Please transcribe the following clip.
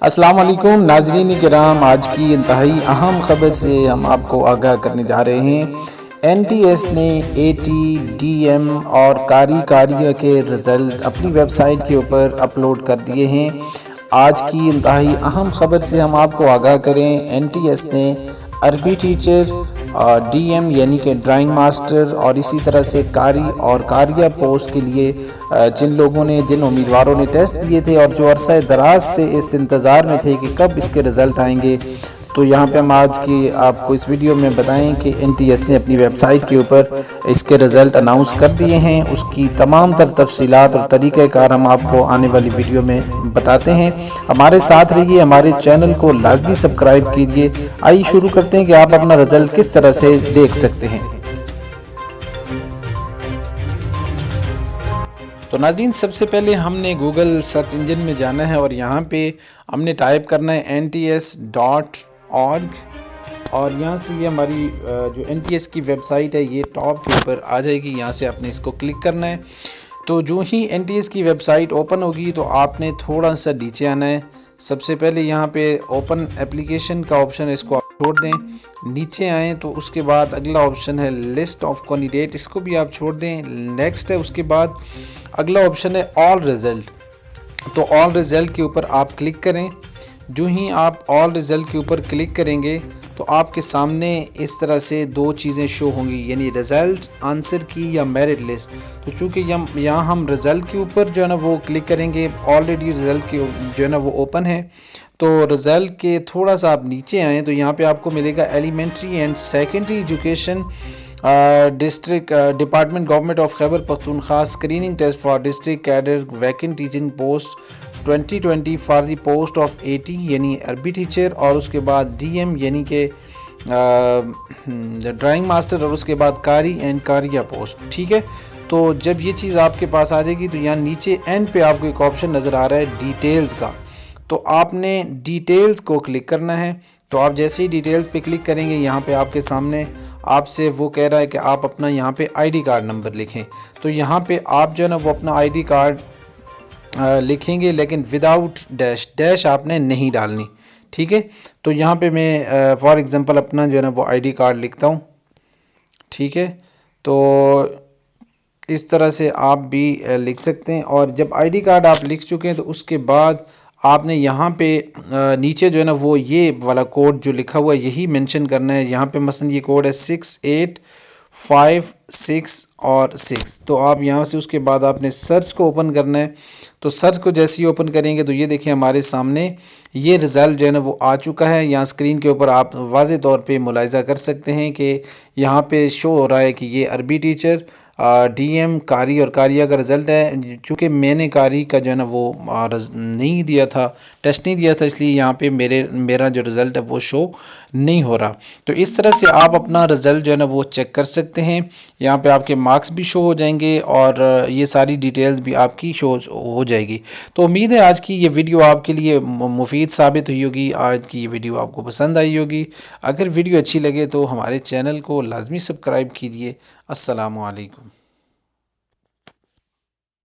अस्सलाम वालेकुम नाज़रीन किराम, आज की इंतहाई अहम ख़बर से हम आपको आगाह करने जा रहे हैं। NTS ने AT, DM और कारिया के रिज़ल्ट अपनी वेबसाइट के ऊपर अपलोड कर दिए हैं। आज की इंतहाई अहम ख़बर से हम आपको आगाह करें, NTS ने अरबी टीचर, DM यानी कि ड्राइंग मास्टर और इसी तरह से कारी और कारिया पोस्ट के लिए जिन उम्मीदवारों ने टेस्ट दिए थे और जो अरसा दराज से इस इंतज़ार में थे कि कब इसके रिज़ल्ट आएंगे, तो यहाँ पे हम आज की आपको इस वीडियो में बताएं कि NTS ने अपनी वेबसाइट के ऊपर इसके रिज़ल्ट अनाउंस कर दिए हैं। उसकी तमाम तर तफसीलात और तरीक़ाकार हम आपको आने वाली वीडियो में बताते हैं। हमारे साथ रहिए, हमारे चैनल को लाजमी सब्सक्राइब कीजिए। आइए शुरू करते हैं कि आप अपना रिज़ल्ट किस तरह से देख सकते हैं। तो नाज़रीन, सबसे पहले हमने गूगल सर्च इंजन में जाना है और यहाँ पे हमने टाइप करना है NTS.org और यहाँ से ये हमारी जो NTS की वेबसाइट है ये टॉप के ऊपर आ जाएगी। यहाँ से आपने इसको क्लिक करना है। तो जो ही NTS की वेबसाइट ओपन होगी तो आपने थोड़ा सा नीचे आना है। सबसे पहले यहाँ पे ओपन एप्लीकेशन का ऑप्शन है, इसको आप छोड़ दें। नीचे आएँ तो उसके बाद अगला ऑप्शन है लिस्ट ऑफ कैंडिडेट, इसको भी आप छोड़ दें। नेक्स्ट है, उसके बाद अगला ऑप्शन है ऑल रिज़ल्ट। तो ऑल रिज़ल्ट के ऊपर आप क्लिक करें। जो ही आप ऑल रिज़ल्ट के ऊपर क्लिक करेंगे तो आपके सामने इस तरह से दो चीज़ें शो होंगी, यानी रिज़ल्ट आंसर की या मेरिट लिस्ट। तो चूँकि यहाँ हम रिज़ल्ट के ऊपर जो है ना वो क्लिक करेंगे, ऑलरेडी रिज़ल्ट के जो है ना वो ओपन है। तो रिज़ल्ट के थोड़ा सा आप नीचे आएँ तो यहाँ पे आपको मिलेगा elementary and secondary education district department government of Khyber Pakhtunkhwa screening test for district cadre vacant teaching post 2020 for the post of AT यानी अरबी टीचर, और उसके बाद DM यानी कि ड्राइंग मास्टर, और उसके बाद कारी एंड कारिया पोस्ट। ठीक है, तो जब ये चीज़ आपके पास आ जाएगी तो यहाँ नीचे एंड पे आपको एक ऑप्शन नज़र आ रहा है डिटेल्स का। तो आपने डिटेल्स को क्लिक करना है। तो आप जैसे ही डिटेल्स पे क्लिक करेंगे यहाँ पे आपके सामने आपसे वो कह रहा है कि आप अपना यहाँ पे ID कार्ड नंबर लिखें। तो यहाँ पे आप जो है ना वो अपना ID कार्ड लिखेंगे, लेकिन विदाउट डैश आपने नहीं डालनी। ठीक है, तो यहाँ पे मैं फॉर एग्जांपल अपना जो है ना वो ID कार्ड लिखता हूँ। ठीक है, तो इस तरह से आप भी लिख सकते हैं। और जब ID कार्ड आप लिख चुके हैं तो उसके बाद आपने यहाँ पे नीचे जो है ना वो ये वाला कोड जो लिखा हुआ है यही मेंशन करना है। यहाँ पे मसलन ये कोड है 6856 और 6। तो आप यहाँ से उसके बाद आपने सर्च को ओपन करना है। तो सर्च को जैसे ही ओपन करेंगे तो ये देखिए हमारे सामने ये रिज़ल्ट जो है ना वो आ चुका है। यहाँ स्क्रीन के ऊपर आप वाज़े तौर पे मुलाहिज़ा कर सकते हैं कि यहाँ पे शो हो रहा है कि ये अरबी टीचर, DM, कारी और कारिया का रिज़ल्ट है। चूँकि मैंने कारी का जो है ना वो नहीं दिया था, टेस्ट नहीं दिया था, इसलिए यहाँ पे मेरा जो रिज़ल्ट है वो शो नहीं हो रहा। तो इस तरह से आप अपना रिज़ल्ट जो है ना वो चेक कर सकते हैं। यहाँ पे आपके मार्क्स भी शो हो जाएंगे और ये सारी डिटेल्स भी आपकी शो हो जाएगी। तो उम्मीद है आज की ये वीडियो आपके लिए मुफीद साबित हुई होगी। आज की ये वीडियो आपको पसंद आई होगी। अगर वीडियो अच्छी लगे तो हमारे चैनल को लाजमी सब्सक्राइब कीजिए। अस्सलामु अलैकुम।